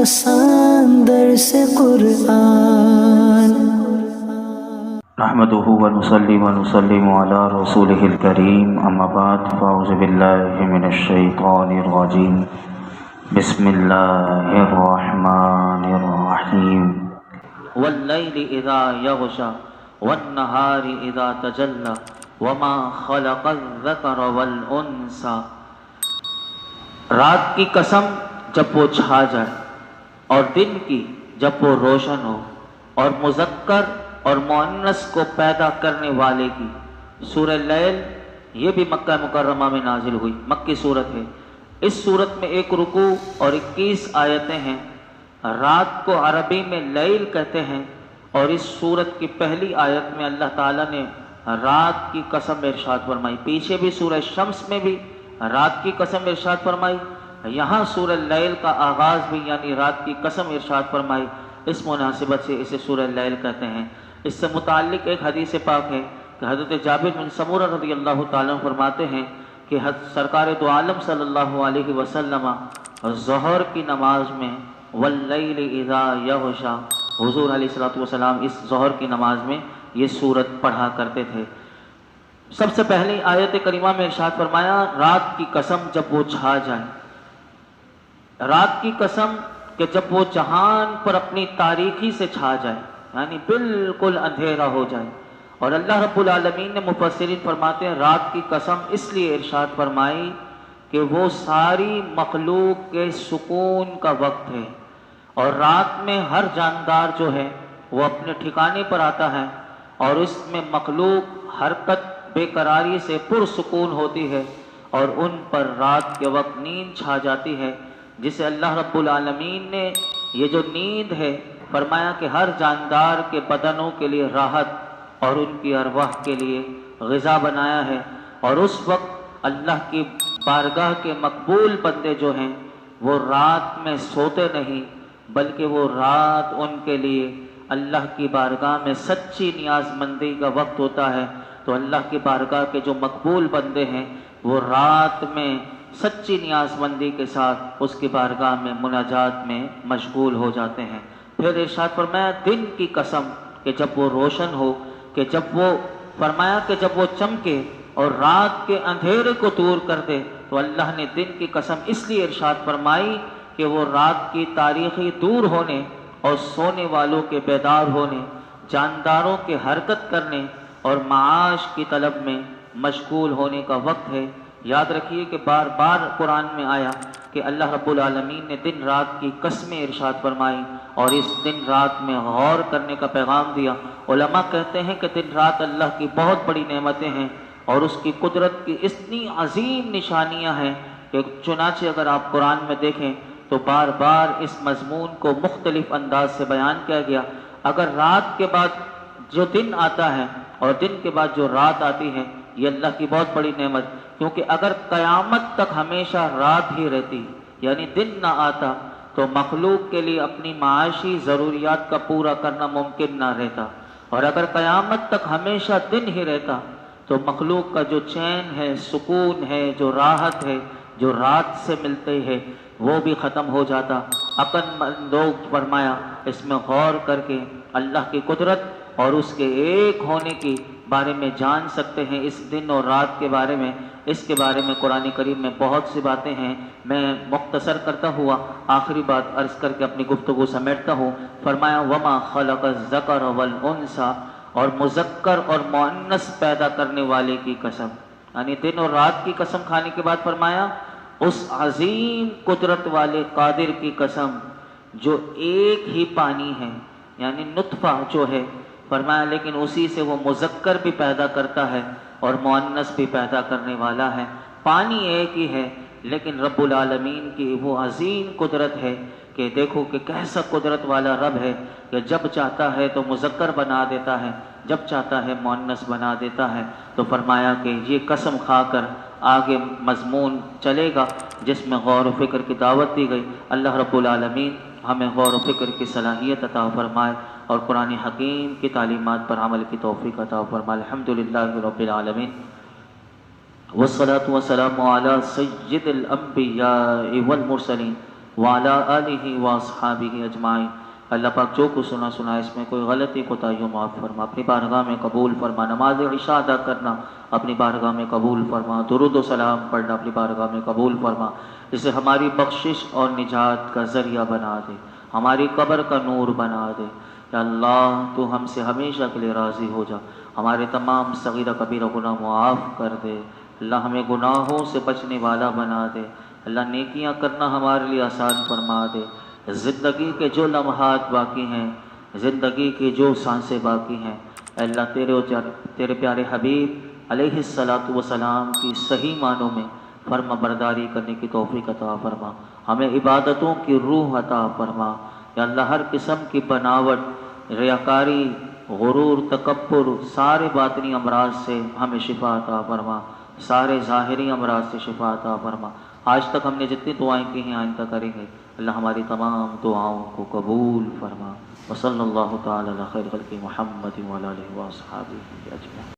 آسان درس قرآن نحمده ونصلي ونسلم على رسوله الكريم اما بعد فاعوذ بالله من الشيطان الرجيم بسم الله الرحمن الرحيم والليل اذا يغشى والنهار اذا تجلى وما خلق الذكر والانثى رات کی قسم جب وہ چھا جائے اور دن کی جب وہ روشن ہو اور مذکر اور مؤنث کو پیدا کرنے والے کی. سورہ لیل یہ بھی مکہ مکرمہ میں نازل ہوئی، مکی صورت ہے. اس صورت میں 1 رکوع اور 21 آیتیں ہیں. رات کو عربی میں لیل کہتے ہیں اور اس صورت کی پہلی آیت میں اللہ تعالیٰ نے رات کی قسم ارشاد فرمائی. پیچھے بھی سورہ شمس میں بھی رات کی قسم ارشاد فرمائی، یہاں سورہ لیل کا آغاز بھی یعنی رات کی قسم ارشاد فرمائی. اس مناسبت سے اسے سورہ لیل کہتے ہیں. اس سے متعلق ایک حدیث پاک ہے کہ حضرت جابر بن سمورہ رضی اللہ تعالیٰ عنہ فرماتے ہیں کہ سرکار دو عالم صلی اللہ علیہ وسلم ظہر کی نماز میں واللیل اذا یغشی، حضور علیہ السلام اس ظہر کی نماز میں یہ سورت پڑھا کرتے تھے. سب سے پہلی آیت کریمہ میں ارشاد فرمایا رات کی قسم جب وہ چھا جائے. رات کی قسم کہ جب وہ جہان پر اپنی تاریکی سے چھا جائے یعنی بالکل اندھیرا ہو جائے. اور اللہ رب العالمین نے مفسرین فرماتے ہیں رات کی قسم اس لیے ارشاد فرمائی کہ وہ ساری مخلوق کے سکون کا وقت ہے اور رات میں ہر جاندار جو ہے وہ اپنے ٹھکانے پر آتا ہے اور اس میں مخلوق حرکت بے قراری سے پرسکون ہوتی ہے اور ان پر رات کے وقت نیند چھا جاتی ہے، جسے اللہ رب العالمین نے یہ جو نیند ہے فرمایا کہ ہر جاندار کے بدنوں کے لیے راحت اور ان کی ارواح کے لیے غذا بنایا ہے. اور اس وقت اللہ کی بارگاہ کے مقبول بندے جو ہیں وہ رات میں سوتے نہیں بلکہ وہ رات ان کے لیے اللہ کی بارگاہ میں سچی نیاز مندی کا وقت ہوتا ہے. تو اللہ کی بارگاہ کے جو مقبول بندے ہیں وہ رات میں سچی نیاز مندی کے ساتھ اس کی بارگاہ میں مناجات میں مشغول ہو جاتے ہیں. پھر ارشاد فرمایا دن کی قسم کہ جب وہ روشن ہو، کہ جب وہ فرمایا کہ جب وہ چمکے اور رات کے اندھیرے کو دور کر دے. تو اللہ نے دن کی قسم اس لیے ارشاد فرمائی کہ وہ رات کی تاریخی دور ہونے اور سونے والوں کے بیدار ہونے، جانداروں کے حرکت کرنے اور معاش کی طلب میں مشغول ہونے کا وقت ہے. یاد رکھیے کہ بار بار قرآن میں آیا کہ اللہ رب العالمین نے دن رات کی قسمیں ارشاد فرمائی اور اس دن رات میں غور کرنے کا پیغام دیا. علماء کہتے ہیں کہ دن رات اللہ کی بہت بڑی نعمتیں ہیں اور اس کی قدرت کی اتنی عظیم نشانیاں ہیں کہ چنانچہ اگر آپ قرآن میں دیکھیں تو بار بار اس مضمون کو مختلف انداز سے بیان کیا گیا. اگر رات کے بعد جو دن آتا ہے اور دن کے بعد جو رات آتی ہے یہ اللہ کی بہت بڑی نعمت، کیونکہ اگر قیامت تک ہمیشہ رات ہی رہتی یعنی دن نہ آتا تو مخلوق کے لیے اپنی معاشی ضروریات کا پورا کرنا ممکن نہ رہتا. اور اگر قیامت تک ہمیشہ دن ہی رہتا تو مخلوق کا جو چین ہے، سکون ہے، جو راحت ہے جو رات سے ملتے ہے وہ بھی ختم ہو جاتا. عقل مند لوگ فرمایا اس میں غور کر کے اللہ کی قدرت اور اس کے ایک ہونے کی بارے میں جان سکتے ہیں. اس دن اور رات کے بارے میں، اس کے بارے میں قرآن کریم میں بہت سی باتیں ہیں. میں مختصر کرتا ہوا آخری بات عرض کر کے اپنی گفتگو سمیٹتا ہوں. فرمایا وما خلق الذکر والانثى، اور مذکر اور مؤنث پیدا کرنے والے کی قسم، یعنی دن اور رات کی قسم کھانے کے بعد فرمایا اس عظیم قدرت والے قادر کی قسم جو ایک ہی پانی ہے یعنی نطفہ جو ہے، فرمایا لیکن اسی سے وہ مذکر بھی پیدا کرتا ہے اور مؤنث بھی پیدا کرنے والا ہے. پانی ایک ہی ہے لیکن رب العالمین کی وہ عظیم قدرت ہے کہ دیکھو کہ کیسا قدرت والا رب ہے کہ جب چاہتا ہے تو مذکر بنا دیتا ہے، جب چاہتا ہے مؤنث بنا دیتا ہے. تو فرمایا کہ یہ قسم کھا کر آگے مضمون چلے گا جس میں غور و فکر کی دعوت دی گئی. اللہ رب العالمین ہمیں غور و فکر کی صلاحیت عطا فرمائے اور قرآن حکیم کی تعلیمات پر عمل کی توفیق عطا فرمائے. الحمدللہ رب العالمین والصلاة والسلام علی سید الانبیاء والمرسلین وعلی آلہ واصحابہ اجمعین۔ اللہ پاک جو کچھ سنا اس میں کوئی غلطی کوتاہی معاف فرما، اپنی بارگاہ میں قبول فرما۔ نماز عشاء ادا کرنا اپنی بارگاہ میں قبول فرما، درود و سلام پڑھنا اپنی بارگاہ میں قبول فرما۔ اسے ہماری بخشش اور نجات کا ذریعہ بنا دے، ہماری قبر کا نور بنا دے۔ یا اللہ تو ہم سے ہمیشہ کے لیے راضی ہو جا، ہمارے تمام صغیرہ کبیرہ گناہ معاف کر دے۔ اللہ ہمیں گناہوں سے بچنے والا بنا دے، اللہ نیکیاں کرنا ہمارے لیے آسان فرما دے۔ زندگی کے جو لمحات باقی ہیں، زندگی کی جو سانسیں باقی ہیں، اے اللہ تیرے پیارے حبیب علیہ الصلاۃ والسلام کی صحیح معنوں میں فرما برداری کرنے کی توفیق عطا فرما، ہمیں عبادتوں کی روح عطا فرما۔ یا اللہ ہر قسم کی بناوٹ، ریاکاری، غرور، تکبر، سارے باطنی امراض سے ہمیں شفا عطا فرما، سارے ظاہری امراض سے شفا عطا فرما۔ آج تک ہم نے جتنی دعائیں کی ہیں آئندہ کریں گے، اللہ ہماری تمام دعاؤں کو قبول فرما۔ وصلی اللہ تعالی علی خیر خلق محمد وعلی آلہ وصحبہ اجمعین۔